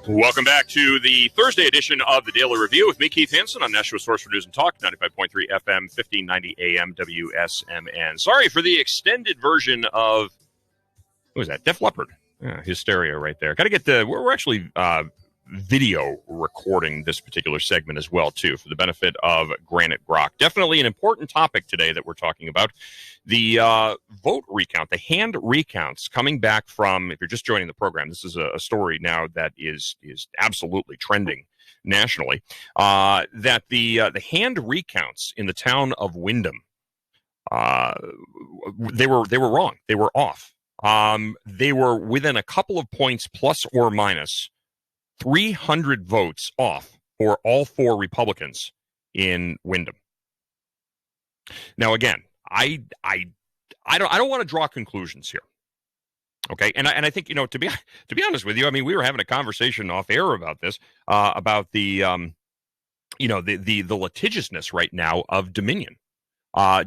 Welcome back to the Thursday edition of the Daily Review with me, Keith Hanson, on National Source for News and Talk, 95.3 FM, 1590 AM, WSMN. Sorry for the extended version of, what was that, Def Leppard. Hysteria right there. Got to get the, we're actually video recording this particular segment as well, too, for the benefit of Granite Grok. Definitely an important topic today that we're talking about. The vote recount, the hand recounts coming back from, if you're just joining the program, this is a story now that is absolutely trending nationally, that the hand recounts in the town of Windham, they were wrong. They were off. They were within a couple of points, plus or minus 300 votes off for all four Republicans in Windham. Now, again, I don't want to draw conclusions here. Okay, and I think, to be honest with you, I mean, we were having a conversation off air about this, about the the litigiousness right now of Dominion.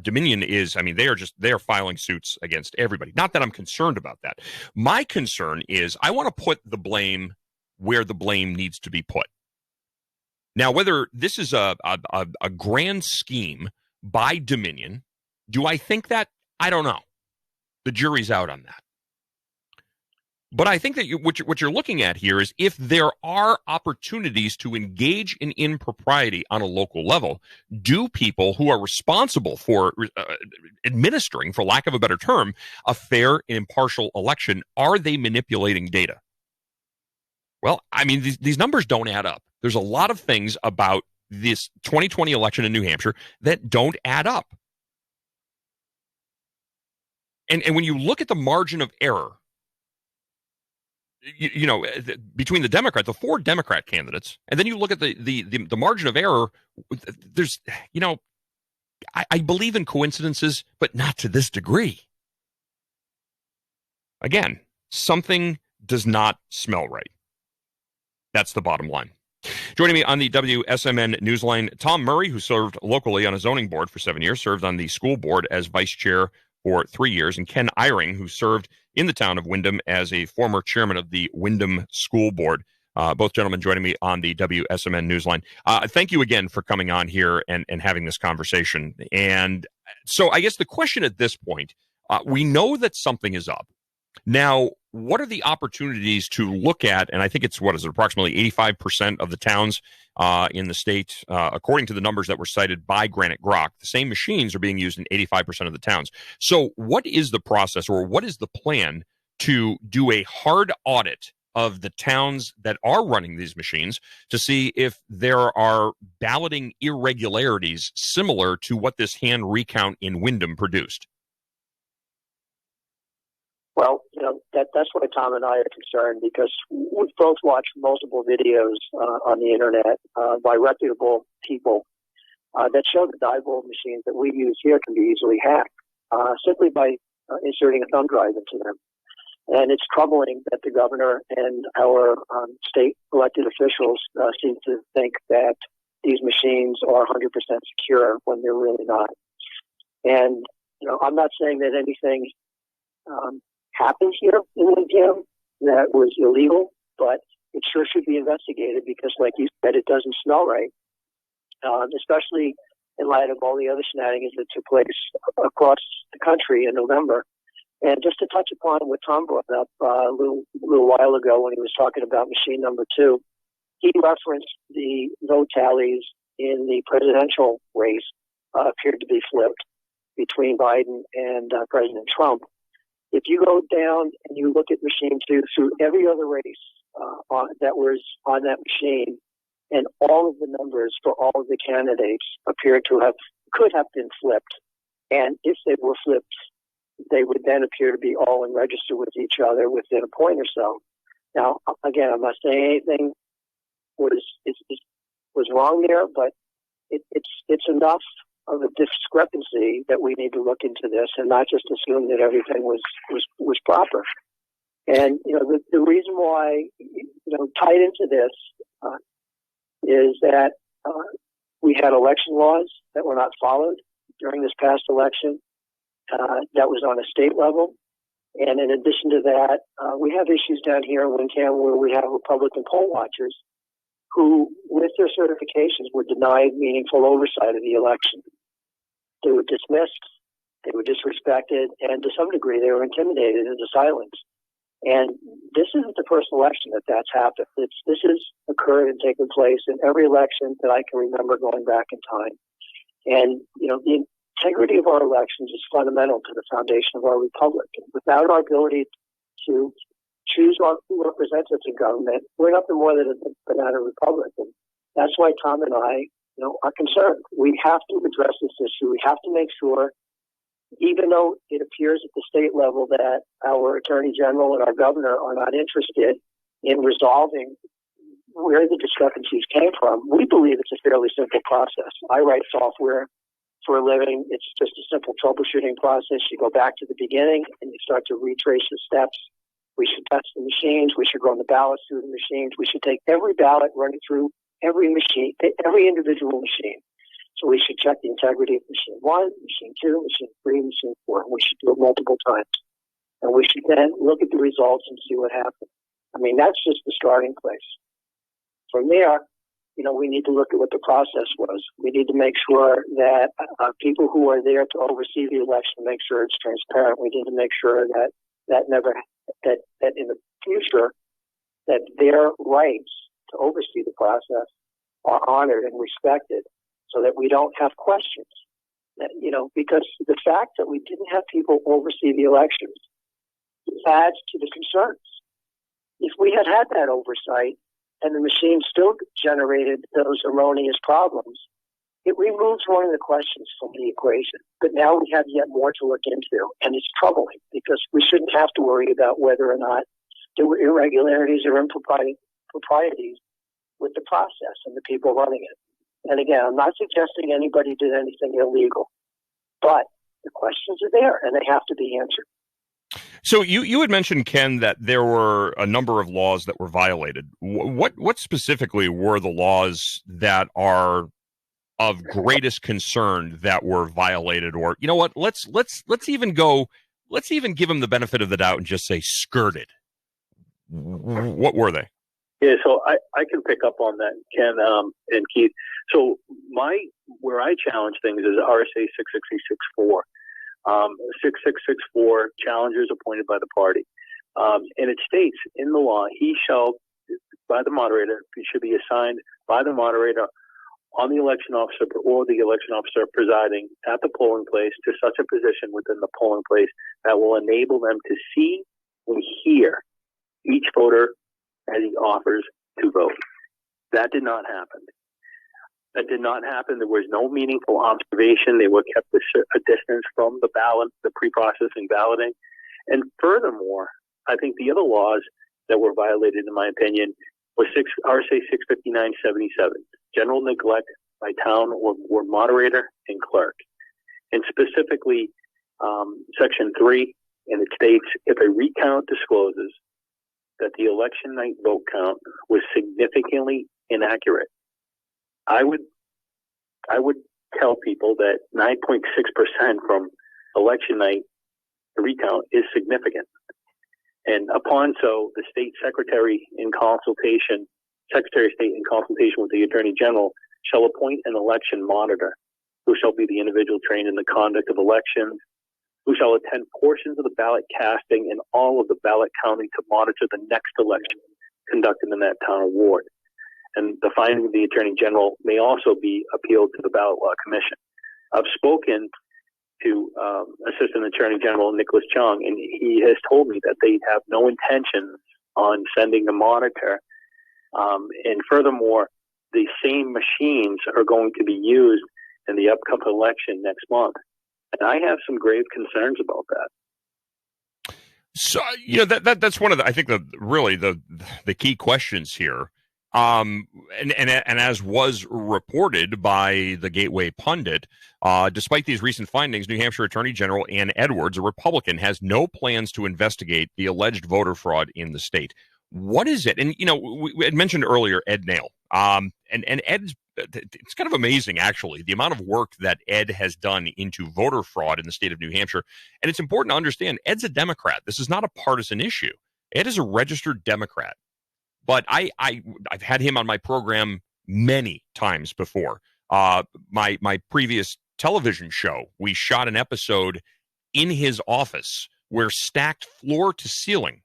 Dominion is, I mean, they are filing suits against everybody. Not that I'm concerned about that. My concern is I want to put the blame where the blame needs to be put. Now, whether this is a grand scheme by Dominion, do I think that? I don't know. The jury's out on that. But I think that what you're looking at here is if there are opportunities to engage in impropriety on a local level, do people who are responsible for administering, for lack of a better term, a fair and impartial election, are they manipulating data? Well, I mean, these numbers don't add up. There's a lot of things about this 2020 election in New Hampshire that don't add up. And when you look at the margin of error, between the four Democrat candidates, and then you look at the margin of error, there's, I believe in coincidences, but not to this degree. Again, something does not smell right. That's the bottom line. Joining me on the WSMN Newsline, Tom Murray, who served locally on a zoning board for 7 years, served on the school board as vice chair for 3 years, and Ken Eyring, who served in the town of Windham as a former chairman of the Windham School Board. Both gentlemen joining me on the WSMN Newsline. Thank you again for coming on here and having this conversation. And so I guess the question at this point, we know that something is up. Now, what are the opportunities to look at? And I think it's, approximately 85% of the towns in the state, according to the numbers that were cited by Granite Grok, the same machines are being used in 85% of the towns. So what is the process, or what is the plan to do a hard audit of the towns that are running these machines to see if there are balloting irregularities similar to what this hand recount in Windham produced? Well, that's why Tom and I are concerned, because we've both watched multiple videos on the internet by reputable people that show the die vote machines that we use here can be easily hacked simply by inserting a thumb drive into them. And it's troubling that the governor and our state elected officials seem to think that these machines are 100% secure when they're really not. And, I'm not saying that anything happened here in Windham that was illegal, but it sure should be investigated because, like you said, it doesn't smell right, especially in light of all the other shenanigans that took place across the country in November. And just to touch upon what Tom brought up a little while ago when he was talking about machine number 2, he referenced the vote tallies in the presidential race appeared to be flipped between Biden and President Trump. If you go down and you look at machine 2 through every other race that was on that machine, and all of the numbers for all of the candidates could have been flipped. And if they were flipped, they would then appear to be all in register with each other within a point or so. Now, again, I'm not saying anything was wrong there, but it's enough of a discrepancy that we need to look into this and not just assume that everything was proper. And the reason why tied into this is that we had election laws that were not followed during this past election. That was on a state level, And in addition to that, we have issues down here in Windham where we have Republican poll watchers who, with their certifications, were denied meaningful oversight of the election. They were dismissed, they were disrespected, and to some degree they were intimidated into silence. And this isn't the first election that's happened. This has occurred and taken place in every election that I can remember going back in time. And, the integrity of our elections is fundamental to the foundation of our republic. And without our ability to choose who represents us in government, we're nothing more than a banana republic. And that's why Tom and I, are concerned. We have to address this issue. We have to make sure, even though it appears at the state level that our Attorney General and our Governor are not interested in resolving where the discrepancies came from, we believe it's a fairly simple process. I write software for a living. It's just a simple troubleshooting process. You go back to the beginning and you start to retrace the steps. We should test the machines. We should run the ballots through the machines. We should take every ballot, run it through every machine, every individual machine. So we should check the integrity of machine 1, machine 2, machine 3, machine 4. We should do it multiple times. And we should then look at the results and see what happens. I mean, that's just the starting place. From there, we need to look at what the process was. We need to make sure that people who are there to oversee the election make sure it's transparent. We need to make sure that in the future that their rights to oversee the process are honored and respected, so that we don't have questions. Because the fact that we didn't have people oversee the elections adds to the concerns. If we had that oversight and the machine still generated those erroneous problems, it removes one of the questions from the equation. But now we have yet more to look into, and it's troubling because we shouldn't have to worry about whether or not there were irregularities or improprieties with the process and the people running it. And again, I'm not suggesting anybody did anything illegal, but the questions are there and they have to be answered. So you had mentioned, Ken, that there were a number of laws that were violated. What specifically were the laws that are of greatest concern that were violated? Or, you know what, let's even give them the benefit of the doubt and just say skirted. What were they? Yeah, so I can pick up on that, Ken and Keith. So where I challenge things is RSA 66664. 6664, challengers appointed by the party. And it states in the law, he should be assigned by the moderator on the election officer or the election officer presiding at the polling place to such a position within the polling place that will enable them to see and hear each voter as he offers to vote. That did not happen. There was no meaningful observation. They were kept a distance from the ballot, the pre-processing balloting. And furthermore, I think the other laws that were violated, in my opinion, was RSA 65977, general neglect by town or moderator and clerk. And specifically, Section 3, and it states, if a recount discloses that the election night vote count was significantly inaccurate, I would tell people that 9.6% from election night recount is significant. And the state secretary of state in consultation with the Attorney General shall appoint an election monitor who shall be the individual trained in the conduct of elections, who shall attend portions of the ballot casting and all of the ballot counting to monitor the next election conducted in that town or ward. And the finding of the Attorney General may also be appealed to the Ballot Law Commission. I've spoken to Assistant Attorney General Nicholas Chung, and he has told me that they have no intention on sending a monitor. And furthermore, the same machines are going to be used in the upcoming election next month. And I have some grave concerns about that. So, that's one of I think the key questions here. And as was reported by the Gateway Pundit, despite these recent findings, New Hampshire Attorney General Ann Edwards, a Republican, has no plans to investigate the alleged voter fraud in the state. What is it? And, we had mentioned earlier Ed Nail. And Ed's it's kind of amazing, actually, the amount of work that Ed has done into voter fraud in the state of New Hampshire. And it's important to understand Ed's a Democrat. This is not a partisan issue. Ed is a registered Democrat. But I've had him on my program many times before. My previous television show, we shot an episode in his office where stacked floor to ceiling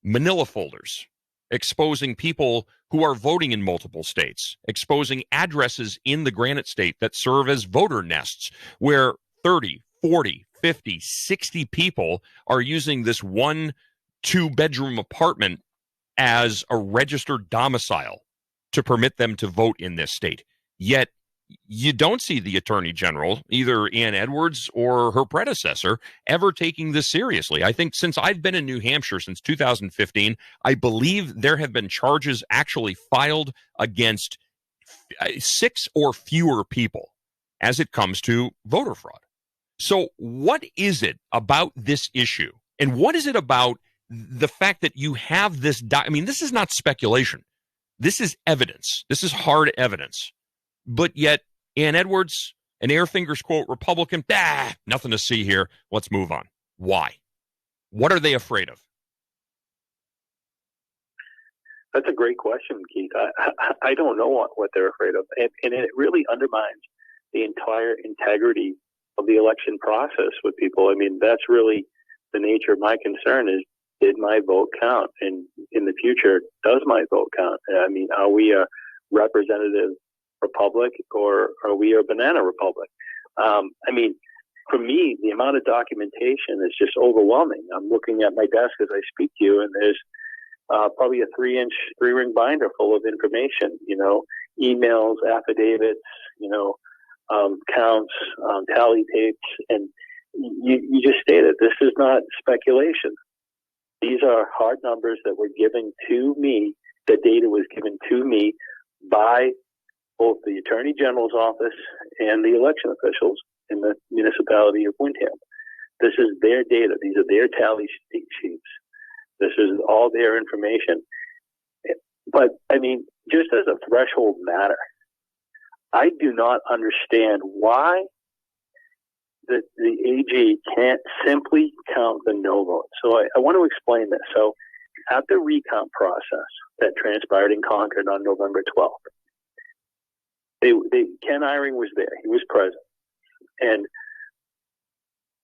manila folders exposing people who are voting in multiple states, exposing addresses in the Granite State that serve as voter nests, where 30, 40, 50, 60 people are using this 1-2-bedroom apartment as a registered domicile to permit them to vote in this state. Yet you don't see the Attorney General, either Ann Edwards or her predecessor, ever taking this seriously. I think since I've been in New Hampshire since 2015, I believe there have been charges actually filed against 6 or fewer people as it comes to voter fraud. So what is it about this issue? And what is it about the fact that you have this? I mean, this is not speculation. This is evidence. This is hard evidence. But yet, Ann Edwards, an air fingers quote Republican, nothing to see here. Let's move on. Why? What are they afraid of? That's a great question, Keith. I don't know what they're afraid of. And it really undermines the entire integrity of the election process with people. I mean, that's really the nature of my concern is, did my vote count? And in the future, does my vote count? I mean, are we a representative republic or are we a banana republic? I mean, for me, the amount of documentation is just overwhelming. I'm looking at my desk as I speak to you, and there's probably a 3-ring binder full of information, emails, affidavits, counts, tally tapes. And you just stated, this is not speculation. These are hard numbers that were given to me. The data was given to me by both the Attorney General's office and the election officials in the municipality of Windham. This is their data. These are their tally sheets. This is all their information. But, I mean, just as a threshold matter, I do not understand why the AG can't simply count the no votes. So I want to explain this. So at the recount process that transpired in Concord on November 12th, Ken Eyring was there. He was present. And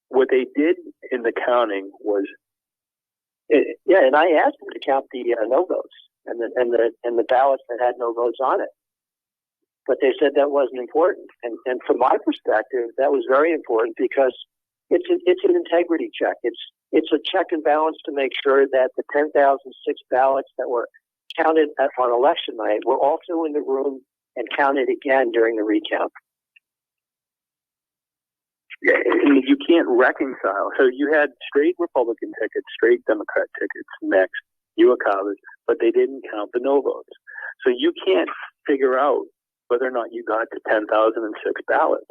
what they did in the counting was, and I asked them to count the no votes and the ballots that had no votes on it. But they said that wasn't important. And from my perspective, that was very important because it's an integrity check. It's a check and balance to make sure that the 10,006 ballots that were counted on election night were also in the room and counted again during the recount. Yeah, you can't reconcile. So you had straight Republican tickets, straight Democrat tickets next, UACAVAs, but they didn't count the no votes. So you can't figure out whether or not you got to 10,006 ballots.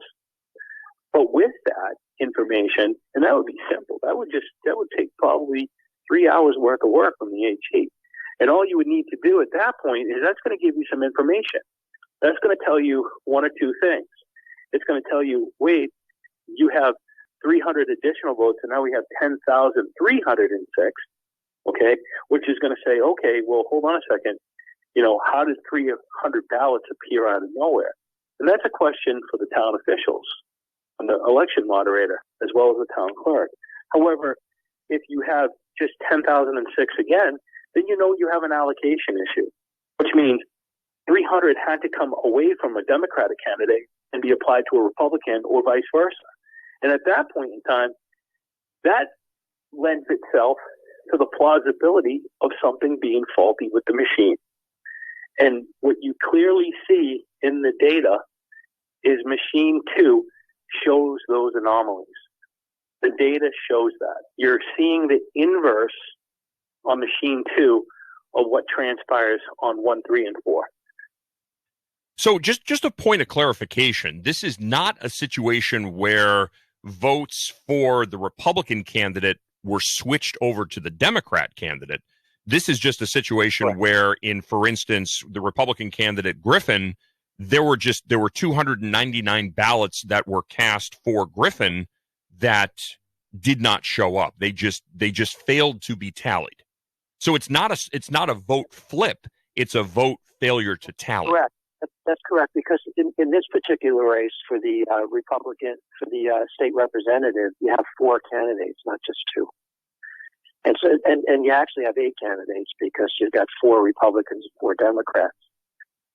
But with that information, and that would be simple, that would take probably 3 hours worth of work from the AG. And all you would need to do at that point is that's going to give you some information. That's going to tell you one or two things. It's going to tell you, wait, you have 300 additional votes, and now we have 10,306, okay, which is going to say, okay, well, hold on a second. How did 300 ballots appear out of nowhere? And that's a question for the town officials and the election moderator, as well as the town clerk. However, if you have just 10,006 again, then you have an allocation issue, which means 300 had to come away from a Democratic candidate and be applied to a Republican or vice versa. And at that point in time, that lends itself to the plausibility of something being faulty with the machine. And what you clearly see in the data is machine 2 shows those anomalies. The data shows that. You're seeing the inverse on machine 2 of what transpires on 1, 3, and 4. So just a point of clarification. This is not a situation where votes for the Republican candidate were switched over to the Democrat candidate. This is just a situation where, for instance, the Republican candidate Griffin there were 299 ballots that were cast for Griffin that did not show up. They just failed to be tallied. So it's not a vote flip. It's a vote failure to tally. Correct. That's correct, because in this particular race for the state representative, you have 4 candidates, not just 2. And so, and you actually have 8 candidates because you've got 4 Republicans and 4 Democrats.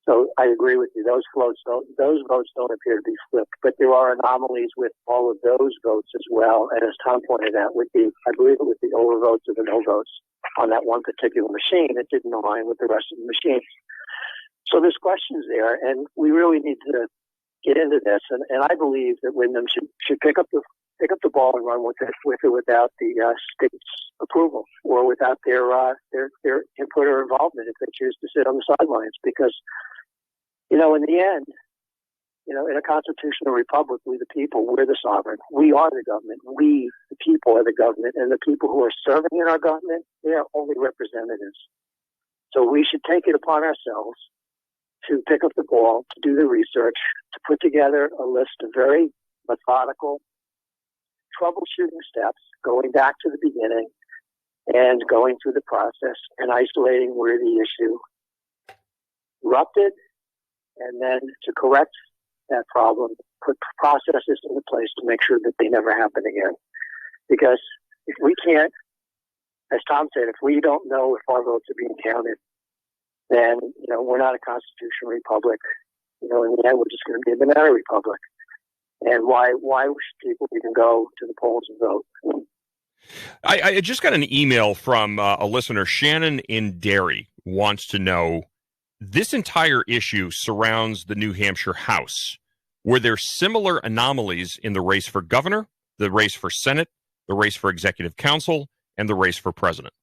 So I agree with you. Those votes don't appear to be flipped, but there are anomalies with all of those votes as well. And as Tom pointed out, I believe it was the overvotes or the no votes on that one particular machine. It didn't align with the rest of the machines. So there's questions there, and we really need to get into this. And I believe that Windham should pick up the ball and run with it without the state's approval or without their input or involvement if they choose to sit on the sidelines. Because, in the end, in a constitutional republic, we the people, we're the sovereign. We are the government. We, the people, are the government, and the people who are serving in our government, they are only representatives. So we should take it upon ourselves to pick up the ball, to do the research, to put together a list of very methodical, troubleshooting steps, going back to the beginning and going through the process and isolating where the issue erupted, and then to correct that problem, put processes into place to make sure that they never happen again. Because if we can't, as Tom said, if we don't know if our votes are being counted, then, we're not a constitutional republic. In the end, we're just going to be a banana republic. And why should people even go to the polls and vote? I just got an email from a listener. Shannon in Derry wants to know, this entire issue surrounds the New Hampshire House. Were there similar anomalies in the race for governor, the race for Senate, the race for executive council, and the race for president?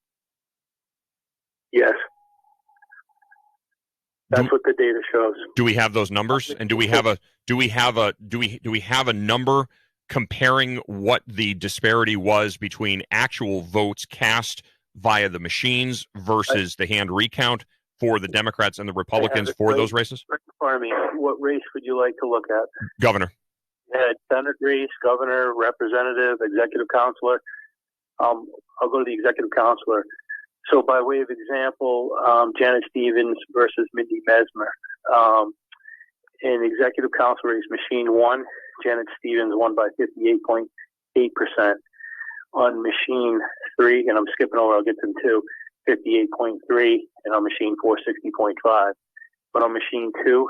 Yes. That's what the data shows. Do we have those numbers? And do we have a number comparing what the disparity was between actual votes cast via the machines versus the hand recount for the Democrats and the Republicans for those races? What race would you like to look at? Governor. Senate race, governor, representative, executive counselor. I'll go to the executive counselor. So by way of example, Janet Stevens versus Mindy Mesmer. In executive council race, machine 1, Janet Stevens won by 58.8%. On machine 3, and I'm skipping over, I'll get to them too, 58.3, and on machine 4, 60.5. But on machine 2,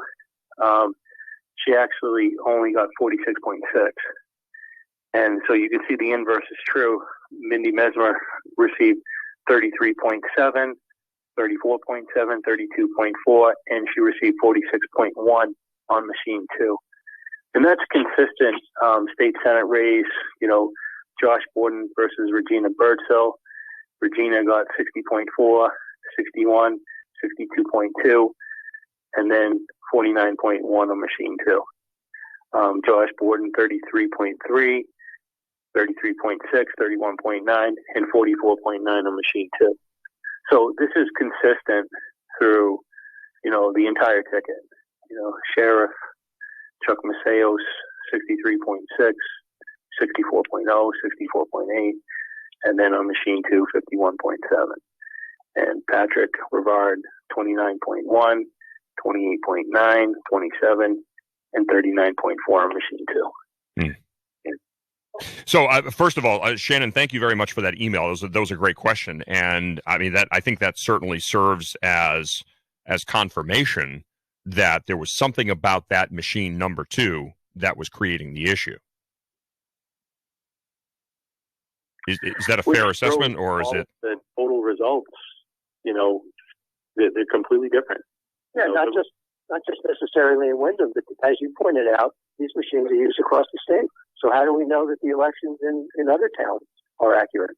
she actually only got 46.6. And so you can see the inverse is true. Mindy Mesmer received 33.7, 34.7, 32.4, and she received 46.1 on machine 2. And that's consistent. State Senate race, Josh Borden versus Regina Birdsell. Regina got 60.4, 61, 62.2, and then 49.1 on machine 2. Josh Borden 33.3, 33.6, 31.9, and 44.9 on machine 2. So this is consistent through, the entire ticket. Sheriff Chuck Maceos, 63.6, 64.0, 64.8, and then on machine 2, 51.7. And Patrick Rivard, 29.1, 28.9, 27, and 39.4 on machine 2. So, first of all, Shannon, thank you very much for that email. Those are a great question, and I think that certainly serves as confirmation that there was something about that machine number 2 that was creating the issue. Is that a fair assessment, or is it the total results? They're completely different. Yeah, not just necessarily in Windham, but as you pointed out, these machines are used across the state. So how do we know that the elections in other towns are accurate?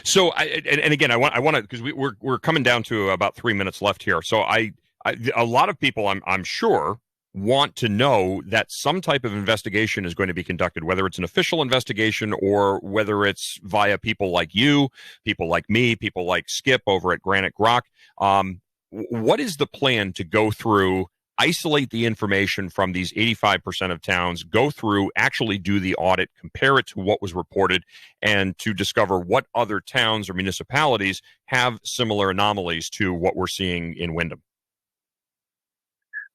So, and again, I want to, because we're coming down to about 3 minutes left here. So a lot of people, I'm sure, want to know that some type of investigation is going to be conducted, whether it's an official investigation or whether it's via people like you, people like me, people like Skip over at Granite Grok. What is the plan to go through isolate the information from these 85% of towns, go through, actually do the audit, compare it to what was reported, and to discover what other towns or municipalities have similar anomalies to what we're seeing in Windham?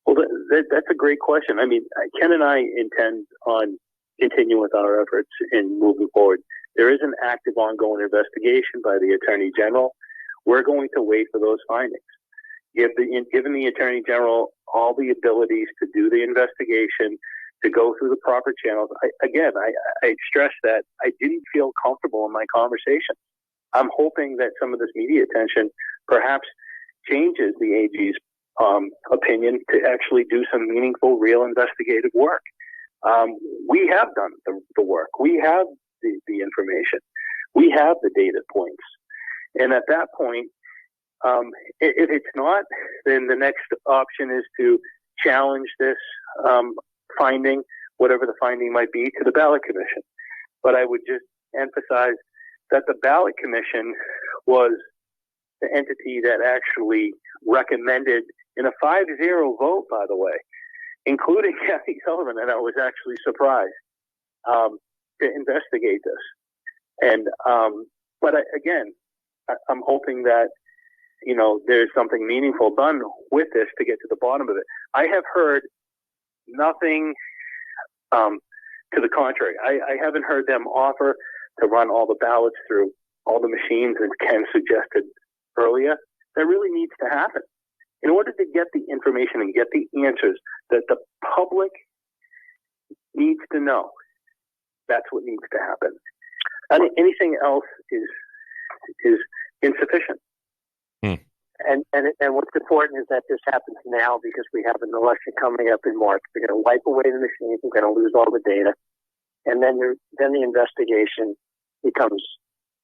Well, that's a great question. I mean, Ken and I intend on continuing with our efforts in moving forward. There is an active ongoing investigation by the Attorney General. We're going to wait for those findings. Given the Attorney General all the abilities to do the investigation, to go through the proper channels. I stress that I didn't feel comfortable in my conversation. I'm hoping that some of this media attention perhaps changes the AG's opinion to actually do some meaningful, real investigative work. We have done the work. We have the information. We have the data points. And at that point, if it's not, then the next option is to challenge this finding, whatever the finding might be, to the ballot commission. But I would just emphasize that the ballot commission was the entity that actually recommended, in a 5-0 vote, by the way, including Kathy Sullivan, and I was actually surprised, to investigate this. And but I'm hoping that there's something meaningful done with this to get to the bottom of it. I have heard nothing to the contrary. I haven't heard them offer to run all the ballots through all the machines, as Ken suggested earlier. That really needs to happen. In order to get the information and get the answers that the public needs to know, that's what needs to happen. Anything else is insufficient. And what's important is that this happens now because we have an election coming up in March. We're going to wipe away the machines. We're going to lose all the data. And then the investigation becomes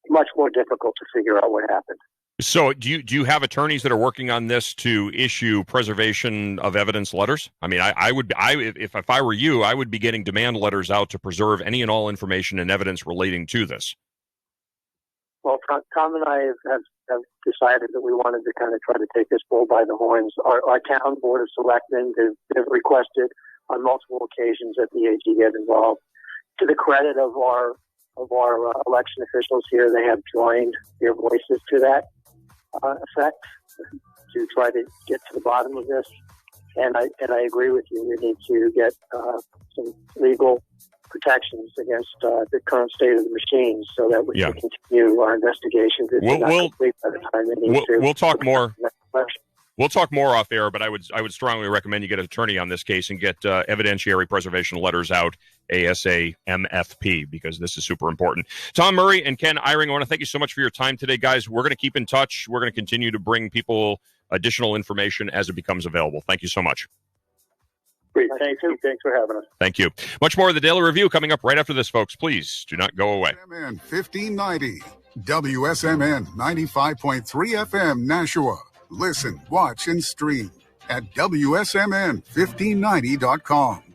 much more difficult to figure out what happened. So do you have attorneys that are working on this to issue preservation of evidence letters? I mean, if I were you, I would be getting demand letters out to preserve any and all information and evidence relating to this. Well, Tom and I have decided that we wanted to kind of try to take this bull by the horns. Our town board of selectmen have requested on multiple occasions that the AG get involved. To the credit of our election officials here, they have joined their voices to that effect to try to get to the bottom of this. And I agree with you. We need to get some legal protections against the current state of the machines so that we can continue our investigations. We'll talk more. We'll talk more off air, but I would strongly recommend you get an attorney on this case and get evidentiary preservation letters out ASAMFP, because this is super important. Tom Murray and Ken Eyring, I want to thank you so much for your time today, guys. We're going to keep in touch. We're going to continue to bring people additional information as it becomes available. Thank you so much. Great. Thanks for having us. Thank you. Much more of the Daily Review coming up right after this, folks. Please do not go away. WSMN 1590, WSMN 95.3 FM Nashua. Listen, watch, and stream at WSMN1590.com.